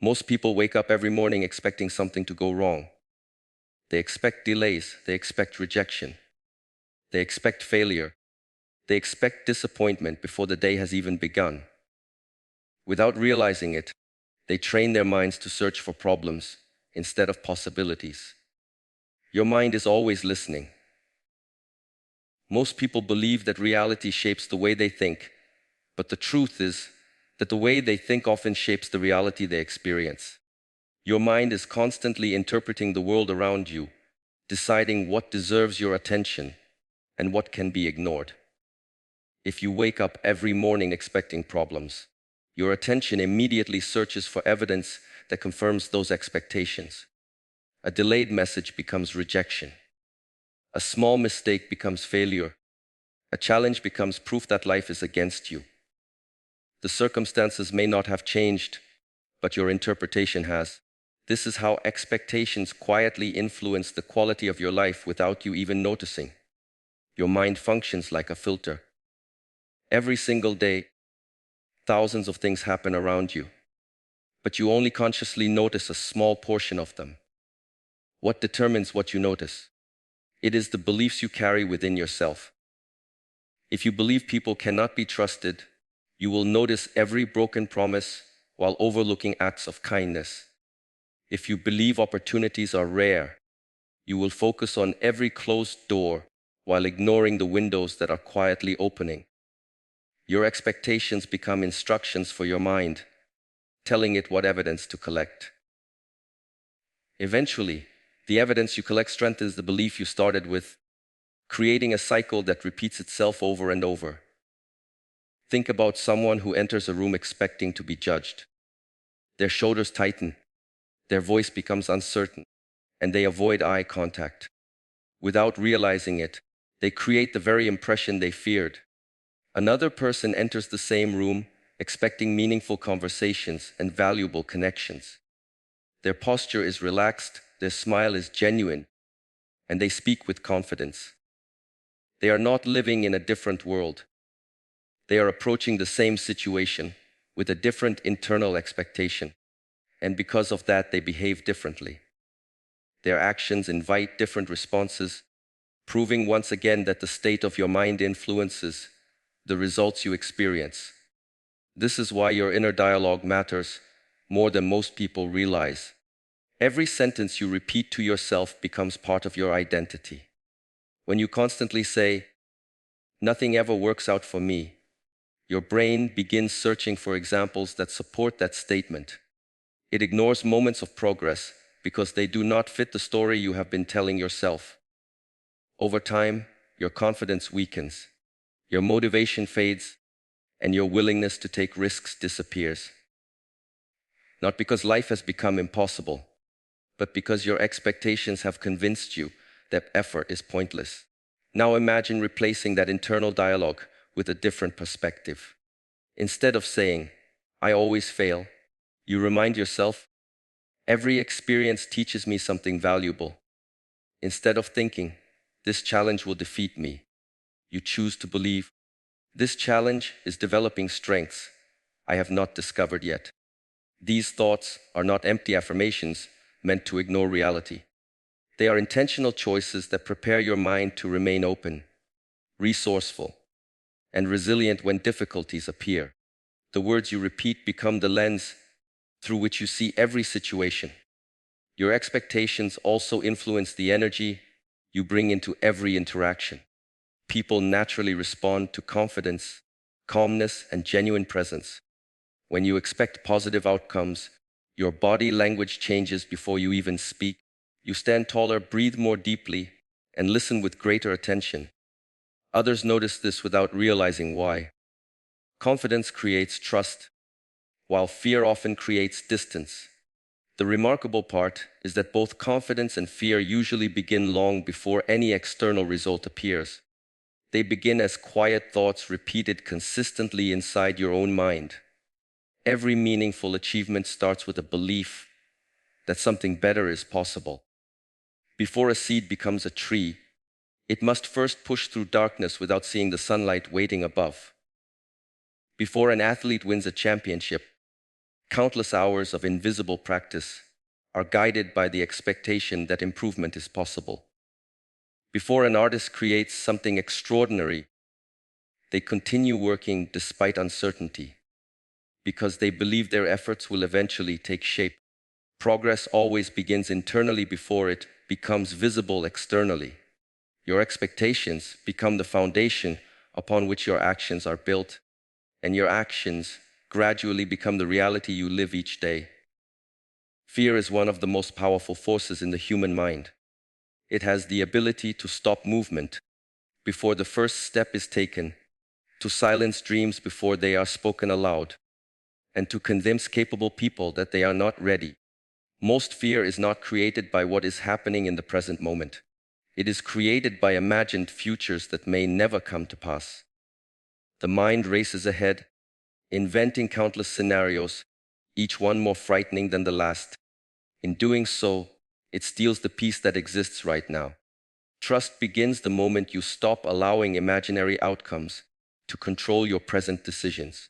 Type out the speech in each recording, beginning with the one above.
Most people wake up every morning expecting something to go wrong. They expect delays, they expect rejection, they expect failure, they expect disappointment before the day has even begun. Without realizing it, they train their minds to search for problems instead of possibilities. Your mind is always listening. Most people believe that reality shapes the way they think, but the truth is that the way they think often shapes the reality they experience. Your mind is constantly interpreting the world around you, deciding what deserves your attention and what can be ignored. If you wake up every morning expecting problems, your attention immediately searches for evidence that confirms those expectations. A delayed message becomes rejection. A small mistake becomes failure. A challenge becomes proof that life is against you. The circumstances may not have changed, but your interpretation has. This is how expectations quietly influence the quality of your life without you even noticing. Your mind functions like a filter. Every single day, thousands of things happen around you, but you only consciously notice a small portion of them. What determines what you notice? It is the beliefs you carry within yourself. If you believe people cannot be trusted, you will notice every broken promise while overlooking acts of kindness. If you believe opportunities are rare, you will focus on every closed door while ignoring the windows that are quietly opening. Your expectations become instructions for your mind, telling it what evidence to collect. Eventually, the evidence you collect strengthens the belief you started with, creating a cycle that repeats itself over and over. Think about someone who enters a room expecting to be judged. Their shoulders tighten, their voice becomes uncertain, and they avoid eye contact. Without realizing it, they create the very impression they feared. Another person enters the same room, expecting meaningful conversations and valuable connections. Their posture is relaxed, their smile is genuine, and they speak with confidence. They are not living in a different world. They are approaching the same situation with a different internal expectation, and because of that, they behave differently. Their actions invite different responses, proving once again that the state of your mind influences the results you experience. This is why your inner dialogue matters more than most people realize. Every sentence you repeat to yourself becomes part of your identity. When you constantly say, "Nothing ever works out for me," your brain begins searching for examples that support that statement. It ignores moments of progress because they do not fit the story you have been telling yourself. Over time, your confidence weakens, your motivation fades, and your willingness to take risks disappears. Not because life has become impossible, but because your expectations have convinced you that effort is pointless. Now imagine replacing that internal dialogue with a different perspective. Instead of saying, "I always fail," you remind yourself, "Every experience teaches me something valuable." Instead of thinking, "This challenge will defeat me," you choose to believe, "This challenge is developing strengths I have not discovered yet." These thoughts are not empty affirmations meant to ignore reality. They are intentional choices that prepare your mind to remain open, resourceful, and resilient when difficulties appear. The words you repeat become the lens through which you see every situation. Your expectations also influence the energy you bring into every interaction. People naturally respond to confidence, calmness, and genuine presence. When you expect positive outcomes, your body language changes before you even speak. You stand taller, breathe more deeply, and listen with greater attention. Others notice this without realizing why. Confidence creates trust, while fear often creates distance. The remarkable part is that both confidence and fear usually begin long before any external result appears. They begin as quiet thoughts repeated consistently inside your own mind. Every meaningful achievement starts with a belief that something better is possible. Before a seed becomes a tree, it must first push through darkness without seeing the sunlight waiting above. Before an athlete wins a championship, Countless hours of invisible practice are guided by the expectation that improvement is possible. Before an artist creates something extraordinary, they continue working despite uncertainty, because they believe their efforts will eventually take shape. Progress always begins internally before it becomes visible externally. Your expectations become the foundation upon which your actions are built, and your actions gradually become the reality you live each day. Fear is one of the most powerful forces in the human mind. It has the ability to stop movement before the first step is taken, to silence dreams before they are spoken aloud, and to convince capable people that they are not ready. Most fear is not created by what is happening in the present moment. It is created by imagined futures that may never come to pass. The mind races ahead, inventing countless scenarios, each one more frightening than the last. In doing so, it steals the peace that exists right now. Trust begins the moment you stop allowing imaginary outcomes to control your present decisions.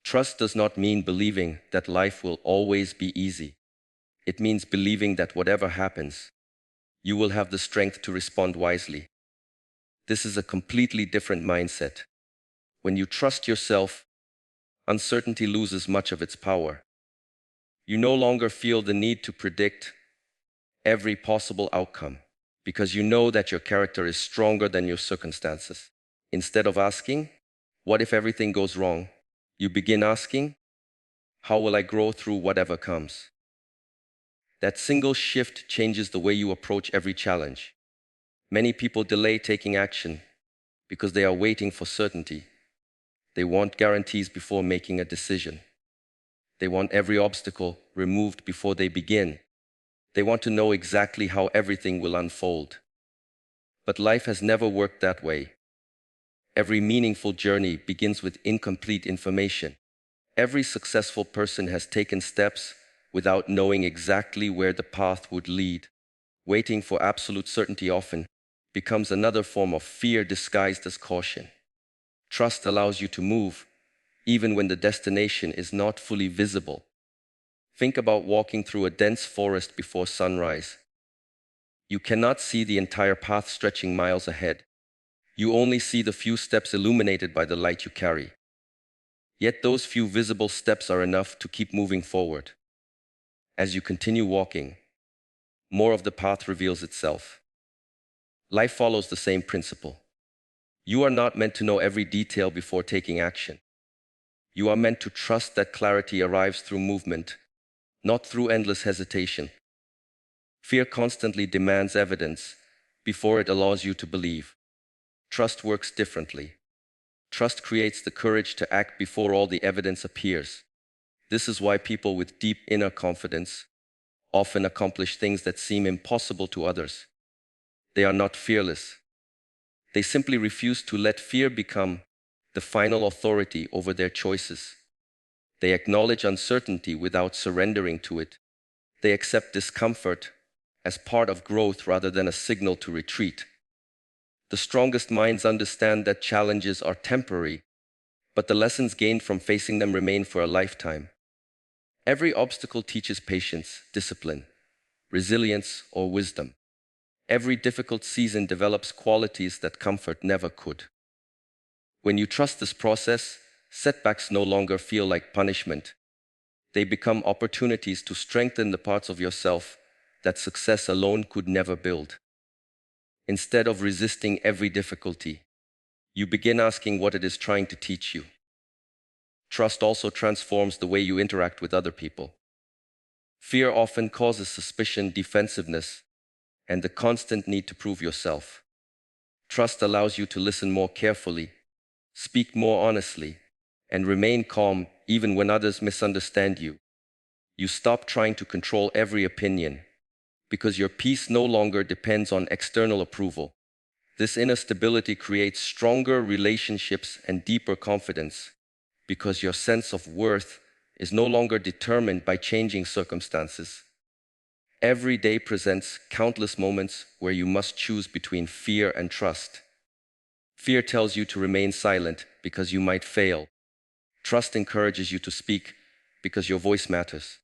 Trust does not mean believing that life will always be easy. It means believing that whatever happens, you will have the strength to respond wisely. This is a completely different mindset. When you trust yourself, uncertainty loses much of its power. You no longer feel the need to predict every possible outcome, because you know that your character is stronger than your circumstances. Instead of asking, "What if everything goes wrong?" you begin asking, "How will I grow through whatever comes?" That single shift changes the way you approach every challenge. Many people delay taking action because they are waiting for certainty. They want guarantees before making a decision. They want every obstacle removed before they begin. They want to know exactly how everything will unfold. But life has never worked that way. Every meaningful journey begins with incomplete information. Every successful person has taken steps without knowing exactly where the path would lead. Waiting for absolute certainty often becomes another form of fear disguised as caution. Trust allows you to move, even when the destination is not fully visible. Think about walking through a dense forest before sunrise. You cannot see the entire path stretching miles ahead. You only see the few steps illuminated by the light you carry. Yet those few visible steps are enough to keep moving forward. As you continue walking, more of the path reveals itself. Life follows the same principle. You are not meant to know every detail before taking action. You are meant to trust that clarity arrives through movement, not through endless hesitation. Fear constantly demands evidence before it allows you to believe. Trust works differently. Trust creates the courage to act before all the evidence appears. This is why people with deep inner confidence often accomplish things that seem impossible to others. They are not fearless. They simply refuse to let fear become the final authority over their choices. They acknowledge uncertainty without surrendering to it. They accept discomfort as part of growth rather than a signal to retreat. The strongest minds understand that challenges are temporary, but the lessons gained from facing them remain for a lifetime. Every obstacle teaches patience, discipline, resilience, or wisdom. Every difficult season develops qualities that comfort never could. When you trust this process, setbacks no longer feel like punishment. They become opportunities to strengthen the parts of yourself that success alone could never build. Instead of resisting every difficulty, you begin asking what it is trying to teach you. Trust also transforms the way you interact with other people. Fear often causes suspicion, defensiveness, and the constant need to prove yourself. Trust allows you to listen more carefully, speak more honestly, and remain calm even when others misunderstand you. You stop trying to control every opinion because your peace no longer depends on external approval. This inner stability creates stronger relationships and deeper confidence because your sense of worth is no longer determined by changing circumstances. Every day presents countless moments where you must choose between fear and trust. Fear tells you to remain silent because you might fail. Trust encourages you to speak because your voice matters.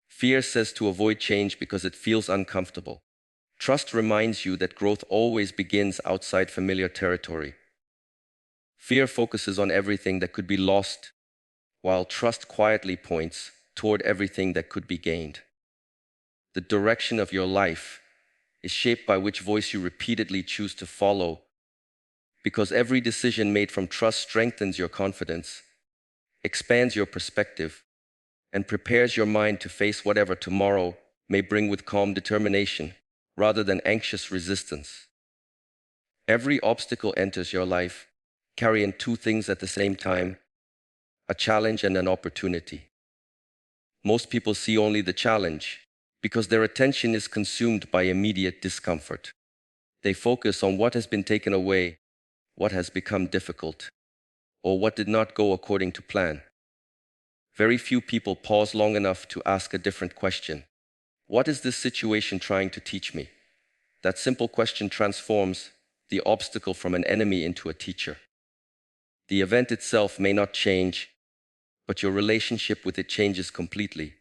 Fear says to avoid change because it feels uncomfortable. Trust reminds you that growth always begins outside familiar territory. Fear focuses on everything that could be lost, while trust quietly points toward everything that could be gained. The direction of your life is shaped by which voice you repeatedly choose to follow, because every decision made from trust strengthens your confidence, expands your perspective, and prepares your mind to face whatever tomorrow may bring with calm determination rather than anxious resistance. Every obstacle enters your life carrying two things at the same time: a challenge and an opportunity. Most people see only the challenge because their attention is consumed by immediate discomfort. They focus on what has been taken away, what has become difficult, or what did not go according to plan. Very few people pause long enough to ask a different question. What is this situation trying to teach me? That simple question transforms the obstacle from an enemy into a teacher. The event itself may not change, but your relationship with it changes completely.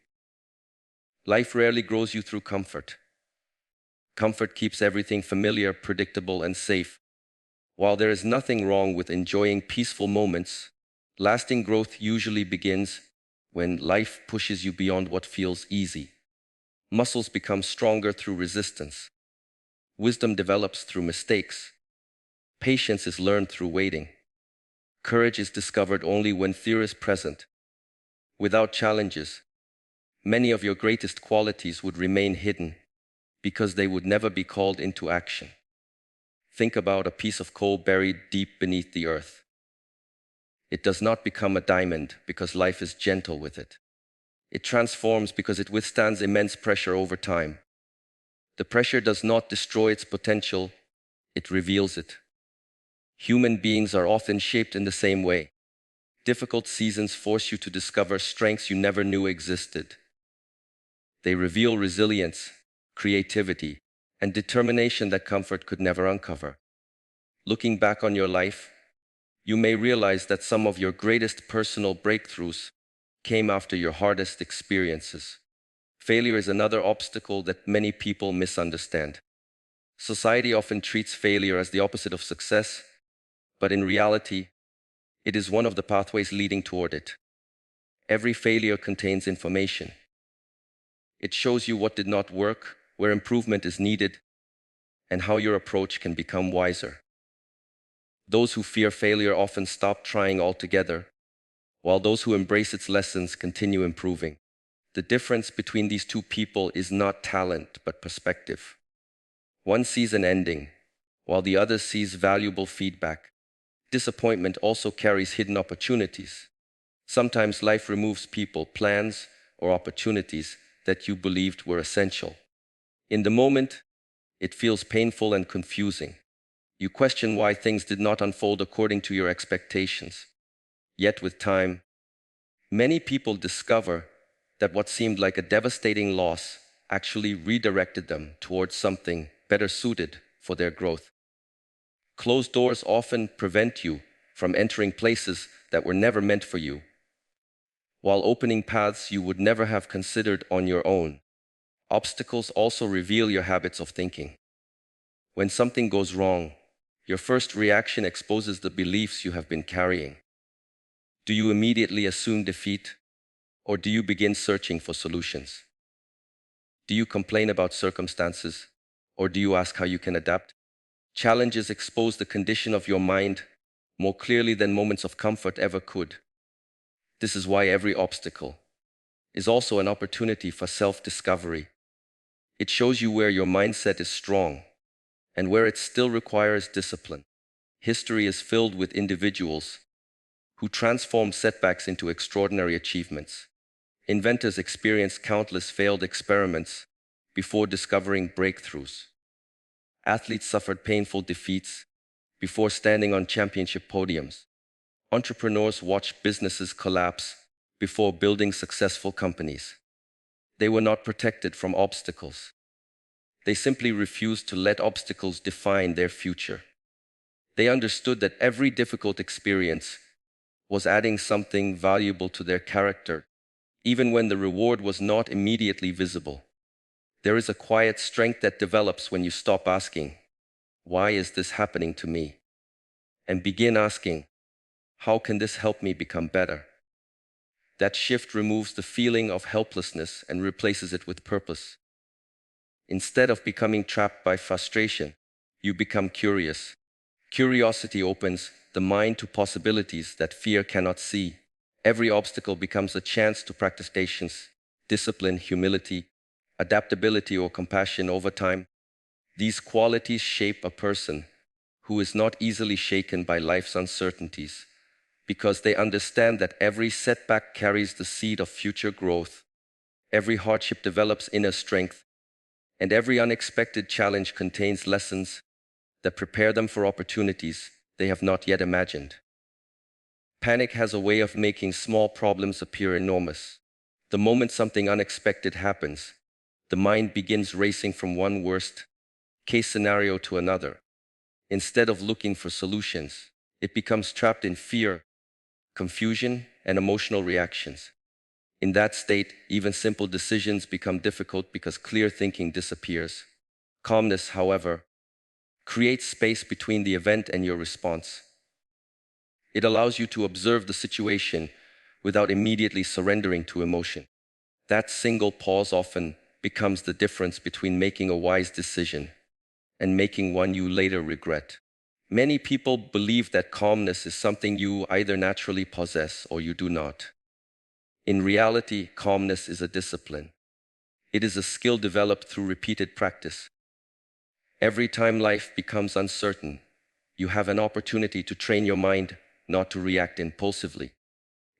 Life rarely grows you through comfort. Comfort keeps everything familiar, predictable, and safe. While there is nothing wrong with enjoying peaceful moments, lasting growth usually begins when life pushes you beyond what feels easy. Muscles become stronger through resistance. Wisdom develops through mistakes. Patience is learned through waiting. Courage is discovered only when fear is present. Without challenges, many of your greatest qualities would remain hidden because they would never be called into action. Think about a piece of coal buried deep beneath the earth. It does not become a diamond because life is gentle with it. It transforms because it withstands immense pressure over time. The pressure does not destroy its potential, it reveals it. Human beings are often shaped in the same way. Difficult seasons force you to discover strengths you never knew existed. They reveal resilience, creativity, and determination that comfort could never uncover. Looking back on your life, you may realize that some of your greatest personal breakthroughs came after your hardest experiences. Failure is another obstacle that many people misunderstand. Society often treats failure as the opposite of success, but in reality, it is one of the pathways leading toward it. Every failure contains information. It shows you what did not work, where improvement is needed, and how your approach can become wiser. Those who fear failure often stop trying altogether, while those who embrace its lessons continue improving. The difference between these two people is not talent, but perspective. One sees an ending, while the other sees valuable feedback. Disappointment also carries hidden opportunities. Sometimes life removes people, plans, or opportunities that you believed were essential. In the moment, it feels painful and confusing. You question why things did not unfold according to your expectations. Yet with time, many people discover that what seemed like a devastating loss actually redirected them towards something better suited for their growth. Closed doors often prevent you from entering places that were never meant for you, while opening paths you would never have considered on your own. Obstacles also reveal your habits of thinking. When something goes wrong, your first reaction exposes the beliefs you have been carrying. Do you immediately assume defeat, or do you begin searching for solutions? Do you complain about circumstances, or do you ask how you can adapt? Challenges expose the condition of your mind more clearly than moments of comfort ever could. This is why every obstacle is also an opportunity for self-discovery. It shows you where your mindset is strong and where it still requires discipline. History is filled with individuals who transform setbacks into extraordinary achievements. Inventors experienced countless failed experiments before discovering breakthroughs. Athletes suffered painful defeats before standing on championship podiums. Entrepreneurs watched businesses collapse before building successful companies. They were not protected from obstacles. They simply refused to let obstacles define their future. They understood that every difficult experience was adding something valuable to their character even when the reward was not immediately visible. There is a quiet strength that develops when you stop asking, "Why is this happening to me?" and begin asking, "How can this help me become better?" That shift removes the feeling of helplessness and replaces it with purpose. Instead of becoming trapped by frustration, you become curious. Curiosity opens the mind to possibilities that fear cannot see. Every obstacle becomes a chance to practice patience, discipline, humility, adaptability, or compassion over time. These qualities shape a person who is not easily shaken by life's uncertainties, because they understand that every setback carries the seed of future growth, every hardship develops inner strength, and every unexpected challenge contains lessons that prepare them for opportunities they have not yet imagined. Panic has a way of making small problems appear enormous. The moment something unexpected happens, the mind begins racing from one worst case scenario to another. Instead of looking for solutions, it becomes trapped in fear, confusion, and emotional reactions. In that state, even simple decisions become difficult because clear thinking disappears. Calmness, however, creates space between the event and your response. It allows you to observe the situation without immediately surrendering to emotion. That single pause often becomes the difference between making a wise decision and making one you later regret. Many people believe that calmness is something you either naturally possess or you do not. In reality, calmness is a discipline. It is a skill developed through repeated practice. Every time life becomes uncertain, you have an opportunity to train your mind not to react impulsively.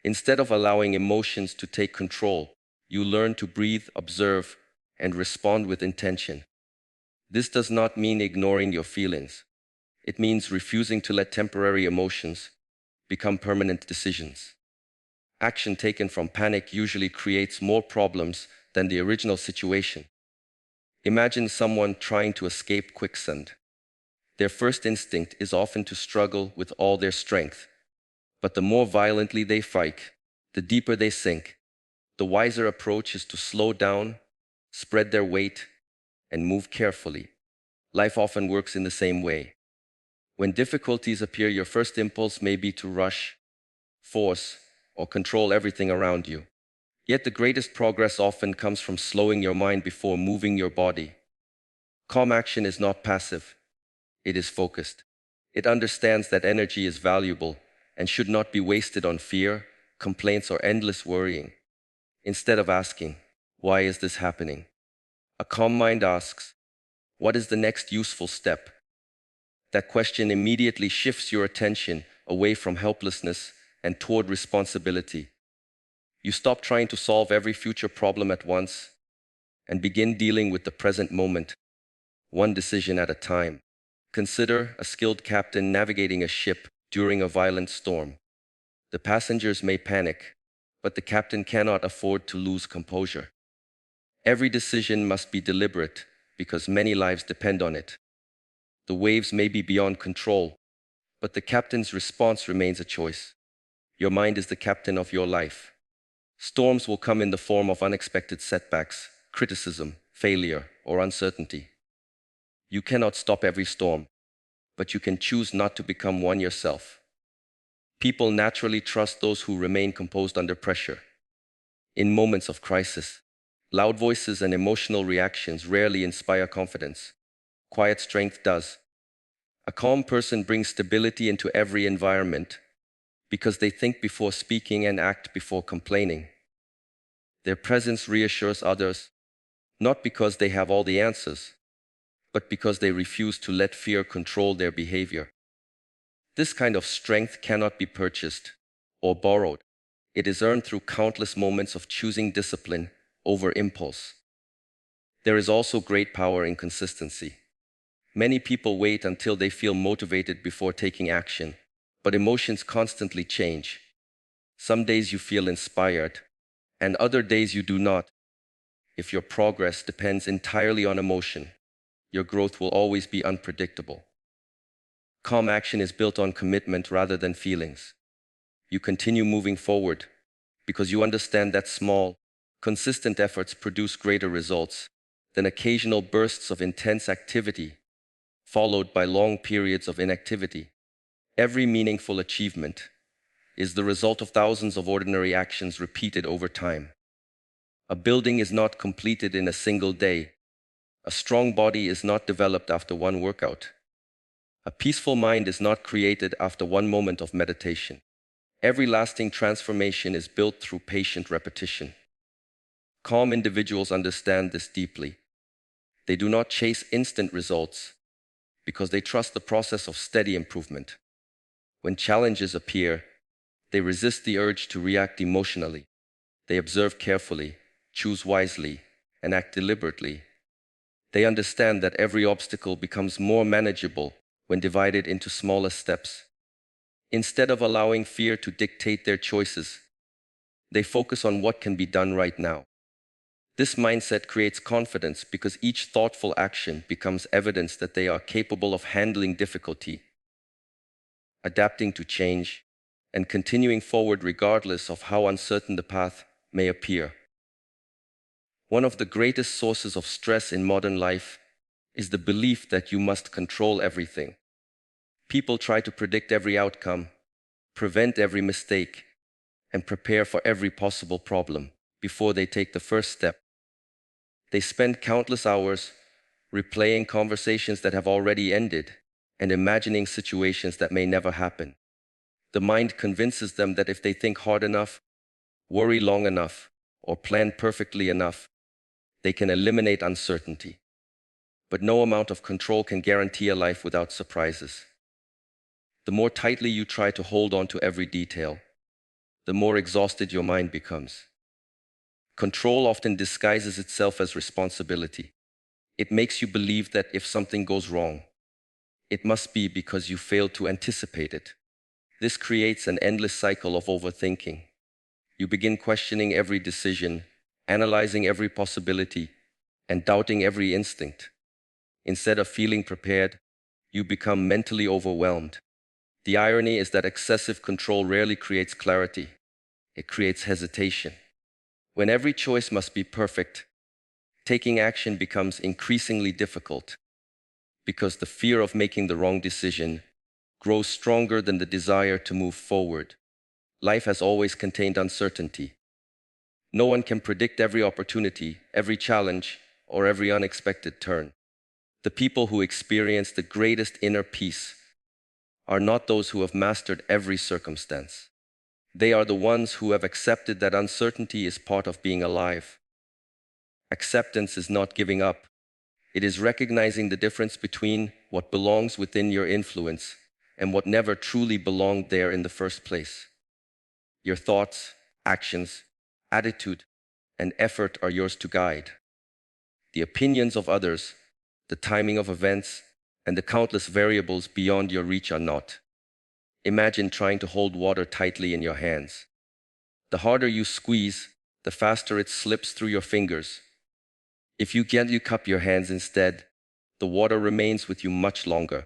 Instead of allowing emotions to take control, you learn to breathe, observe, and respond with intention. This does not mean ignoring your feelings. It means refusing to let temporary emotions become permanent decisions. Action taken from panic usually creates more problems than the original situation. Imagine someone trying to escape quicksand. Their first instinct is often to struggle with all their strength. But the more violently they fight, the deeper they sink. The wiser approach is to slow down, spread their weight, and move carefully. Life often works in the same way. When difficulties appear, your first impulse may be to rush, force, or control everything around you. Yet the greatest progress often comes from slowing your mind before moving your body. Calm action is not passive, it is focused. It understands that energy is valuable and should not be wasted on fear, complaints, or endless worrying. Instead of asking, "Why is this happening?" a calm mind asks, "What is the next useful step?" That question immediately shifts your attention away from helplessness and toward responsibility. You stop trying to solve every future problem at once and begin dealing with the present moment, one decision at a time. Consider a skilled captain navigating a ship during a violent storm. The passengers may panic, but the captain cannot afford to lose composure. Every decision must be deliberate because many lives depend on it. The waves may be beyond control, but the captain's response remains a choice. Your mind is the captain of your life. Storms will come in the form of unexpected setbacks, criticism, failure, or uncertainty. You cannot stop every storm, but you can choose not to become one yourself. People naturally trust those who remain composed under pressure. In moments of crisis, loud voices and emotional reactions rarely inspire confidence. Quiet strength does. A calm person brings stability into every environment because they think before speaking and act before complaining. Their presence reassures others, not because they have all the answers, but because they refuse to let fear control their behavior. This kind of strength cannot be purchased or borrowed. It is earned through countless moments of choosing discipline over impulse. There is also great power in consistency. Many people wait until they feel motivated before taking action, but emotions constantly change. Some days you feel inspired, and other days you do not. If your progress depends entirely on emotion, your growth will always be unpredictable. Calm action is built on commitment rather than feelings. You continue moving forward because you understand that small, Consistent efforts produce greater results than occasional bursts of intense activity, followed by long periods of inactivity. Every meaningful achievement is the result of thousands of ordinary actions repeated over time. A building is not completed in a single day. A strong body is not developed after one workout. A peaceful mind is not created after one moment of meditation. Every lasting transformation is built through patient repetition. Calm individuals understand this deeply. They do not chase instant results because they trust the process of steady improvement. When challenges appear, they resist the urge to react emotionally. They observe carefully, choose wisely, and act deliberately. They understand that every obstacle becomes more manageable when divided into smaller steps. Instead of allowing fear to dictate their choices, they focus on what can be done right now. This mindset creates confidence because each thoughtful action becomes evidence that they are capable of handling difficulty, adapting to change, and continuing forward regardless of how uncertain the path may appear. One of the greatest sources of stress in modern life is the belief that you must control everything. People try to predict every outcome, prevent every mistake, and prepare for every possible problem before they take the first step. They spend countless hours replaying conversations that have already ended and imagining situations that may never happen. The mind convinces them that if they think hard enough, worry long enough, or plan perfectly enough, they can eliminate uncertainty. But no amount of control can guarantee a life without surprises. The more tightly you try to hold on to every detail, the more exhausted your mind becomes. Control often disguises itself as responsibility. It makes you believe that if something goes wrong, it must be because you failed to anticipate it. This creates an endless cycle of overthinking. You begin questioning every decision, analyzing every possibility, and doubting every instinct. Instead of feeling prepared, you become mentally overwhelmed. The irony is that excessive control rarely creates clarity. It creates hesitation. When every choice must be perfect, taking action becomes increasingly difficult because the fear of making the wrong decision grows stronger than the desire to move forward. Life has always contained uncertainty. No one can predict every opportunity, every challenge, or every unexpected turn. The people who experience the greatest inner peace are not those who have mastered every circumstance. They are the ones who have accepted that uncertainty is part of being alive. Acceptance is not giving up. It is recognizing the difference between what belongs within your influence and what never truly belonged there in the first place. Your thoughts, actions, attitude, and effort are yours to guide. The opinions of others, the timing of events, and the countless variables beyond your reach are not. Imagine trying to hold water tightly in your hands. The harder you squeeze, the faster it slips through your fingers. If you gently cup your hands instead, the water remains with you much longer.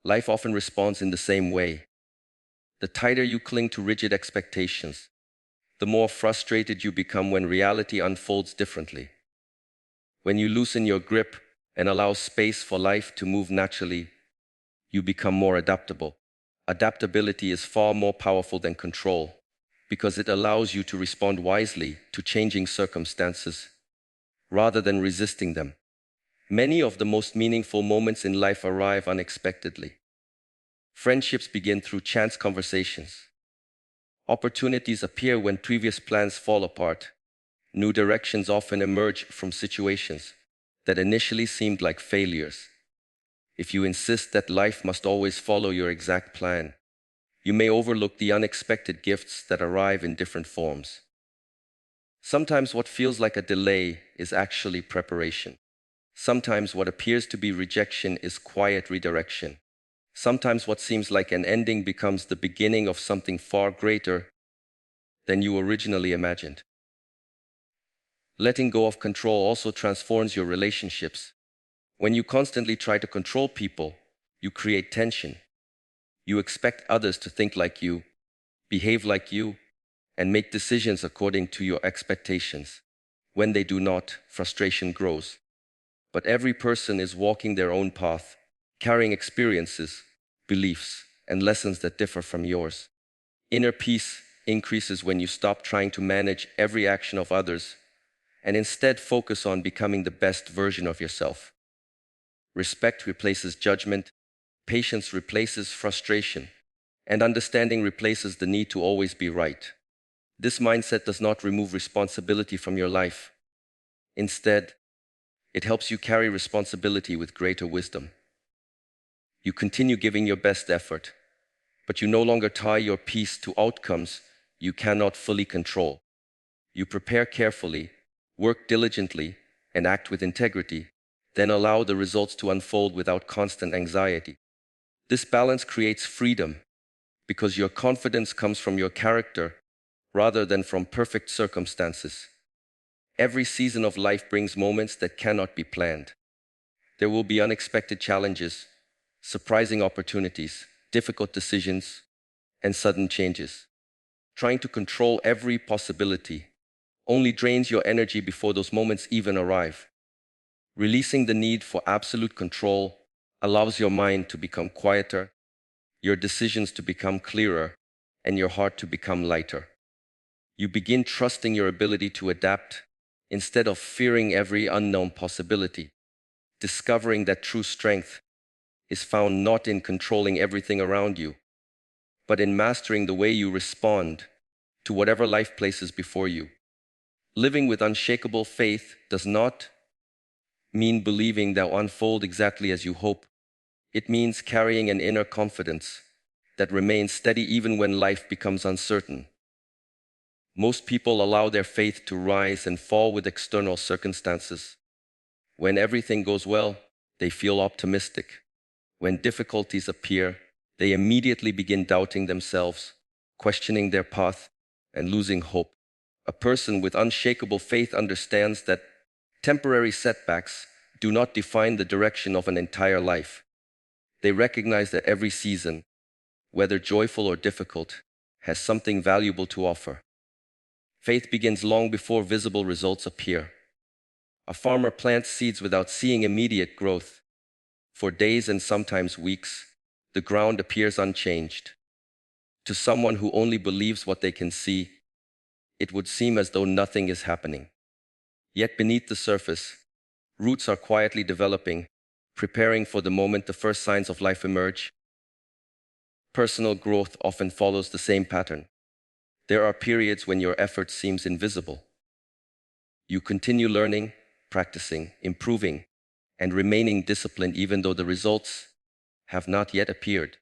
Life often responds in the same way. The tighter you cling to rigid expectations, the more frustrated you become when reality unfolds differently. When you loosen your grip and allow space for life to move naturally, you become more adaptable. Adaptability is far more powerful than control because it allows you to respond wisely to changing circumstances rather than resisting them. Many of the most meaningful moments in life arrive unexpectedly. Friendships begin through chance conversations. Opportunities appear when previous plans fall apart. New directions often emerge from situations that initially seemed like failures. If you insist that life must always follow your exact plan, you may overlook the unexpected gifts that arrive in different forms. Sometimes what feels like a delay is actually preparation. Sometimes what appears to be rejection is quiet redirection. Sometimes what seems like an ending becomes the beginning of something far greater than you originally imagined. Letting go of control also transforms your relationships. When you constantly try to control people, you create tension. You expect others to think like you, behave like you, and make decisions according to your expectations. When they do not, frustration grows. But every person is walking their own path, carrying experiences, beliefs, and lessons that differ from yours. Inner peace increases when you stop trying to manage every action of others and instead focus on becoming the best version of yourself. Respect replaces judgment, patience replaces frustration, and understanding replaces the need to always be right. This mindset does not remove responsibility from your life. Instead, it helps you carry responsibility with greater wisdom. You continue giving your best effort, but you no longer tie your peace to outcomes you cannot fully control. You prepare carefully, work diligently, and act with integrity, then allow the results to unfold without constant anxiety. This balance creates freedom because your confidence comes from your character rather than from perfect circumstances. Every season of life brings moments that cannot be planned. There will be unexpected challenges, surprising opportunities, difficult decisions, and sudden changes. Trying to control every possibility only drains your energy before those moments even arrive. Releasing the need for absolute control allows your mind to become quieter, your decisions to become clearer, and your heart to become lighter. You begin trusting your ability to adapt instead of fearing every unknown possibility, discovering that true strength is found not in controlling everything around you, but in mastering the way you respond to whatever life places before you. Living with unshakable faith does not mean believing they'll unfold exactly as you hope. It means carrying an inner confidence that remains steady even when life becomes uncertain. Most people allow their faith to rise and fall with external circumstances. When everything goes well, they feel optimistic. When difficulties appear, they immediately begin doubting themselves, questioning their path, and losing hope. A person with unshakable faith understands that temporary setbacks do not define the direction of an entire life. They recognize that every season, whether joyful or difficult, has something valuable to offer. Faith begins long before visible results appear. A farmer plants seeds without seeing immediate growth. For days and sometimes weeks, the ground appears unchanged. To someone who only believes what they can see, it would seem as though nothing is happening. Yet beneath the surface, roots are quietly developing, preparing for the moment the first signs of life emerge. Personal growth often follows the same pattern. There are periods when your effort seems invisible. You continue learning, practicing, improving, and remaining disciplined even though the results have not yet appeared.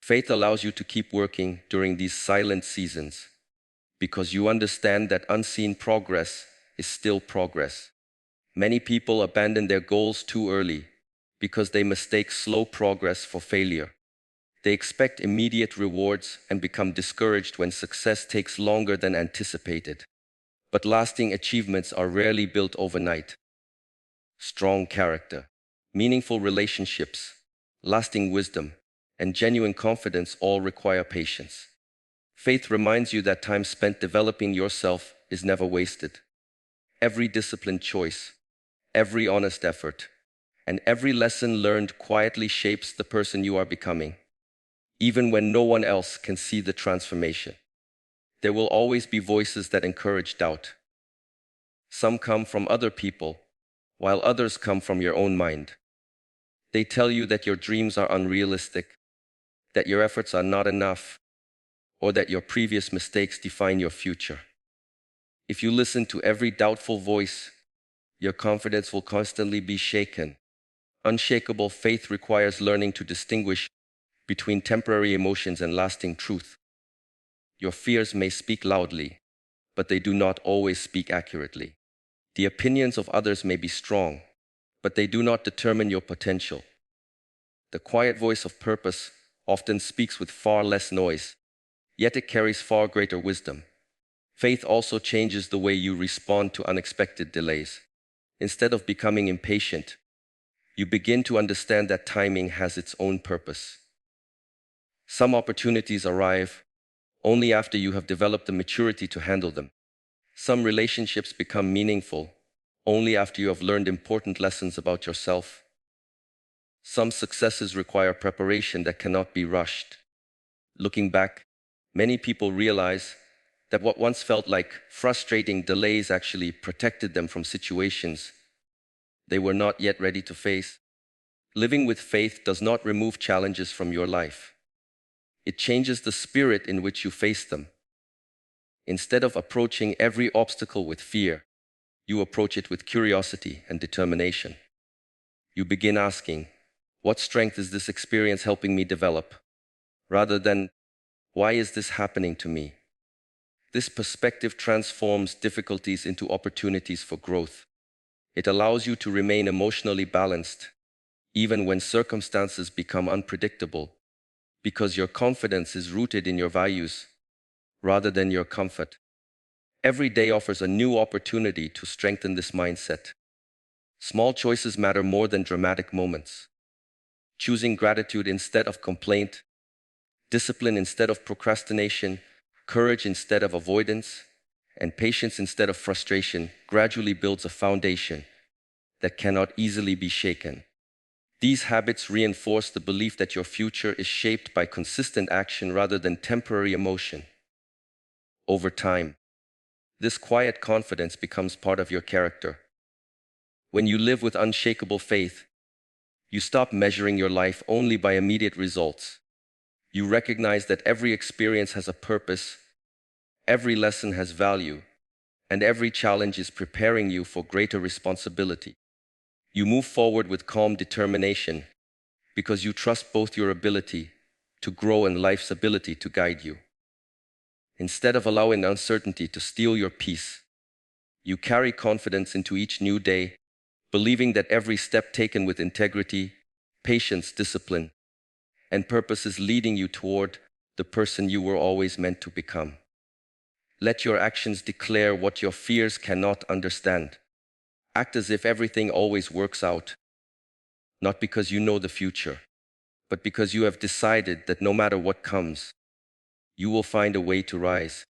Faith allows you to keep working during these silent seasons because you understand that unseen progress is still progress. Many people abandon their goals too early because they mistake slow progress for failure. They expect immediate rewards and become discouraged when success takes longer than anticipated. But lasting achievements are rarely built overnight. Strong character, meaningful relationships, lasting wisdom, and genuine confidence all require patience. Faith reminds you that time spent developing yourself is never wasted. Every disciplined choice, every honest effort, and every lesson learned quietly shapes the person you are becoming. Even when no one else can see the transformation, there will always be voices that encourage doubt. Some come from other people, while others come from your own mind. They tell you that your dreams are unrealistic, that your efforts are not enough, or that your previous mistakes define your future. If you listen to every doubtful voice, your confidence will constantly be shaken. Unshakable faith requires learning to distinguish between temporary emotions and lasting truth. Your fears may speak loudly, but they do not always speak accurately. The opinions of others may be strong, but they do not determine your potential. The quiet voice of purpose often speaks with far less noise, yet it carries far greater wisdom. Faith also changes the way you respond to unexpected delays. Instead of becoming impatient, you begin to understand that timing has its own purpose. Some opportunities arrive only after you have developed the maturity to handle them. Some relationships become meaningful only after you have learned important lessons about yourself. Some successes require preparation that cannot be rushed. Looking back, many people realize that what once felt like frustrating delays actually protected them from situations they were not yet ready to face. Living with faith does not remove challenges from your life. It changes the spirit in which you face them. Instead of approaching every obstacle with fear, you approach it with curiosity and determination. You begin asking, what strength is this experience helping me develop? Rather than, why is this happening to me? This perspective transforms difficulties into opportunities for growth. It allows you to remain emotionally balanced, even when circumstances become unpredictable, because your confidence is rooted in your values rather than your comfort. Every day offers a new opportunity to strengthen this mindset. Small choices matter more than dramatic moments. Choosing gratitude instead of complaint, discipline instead of procrastination, courage instead of avoidance, and patience instead of frustration gradually builds a foundation that cannot easily be shaken. These habits reinforce the belief that your future is shaped by consistent action rather than temporary emotion. Over time, this quiet confidence becomes part of your character. When you live with unshakable faith, you stop measuring your life only by immediate results. You recognize that every experience has a purpose, every lesson has value, and every challenge is preparing you for greater responsibility. You move forward with calm determination because you trust both your ability to grow and life's ability to guide you. Instead of allowing uncertainty to steal your peace, you carry confidence into each new day, believing that every step taken with integrity, patience, discipline, and purpose is leading you toward the person you were always meant to become. Let your actions declare what your fears cannot understand. Act as if everything always works out, not because you know the future, but because you have decided that no matter what comes, you will find a way to rise.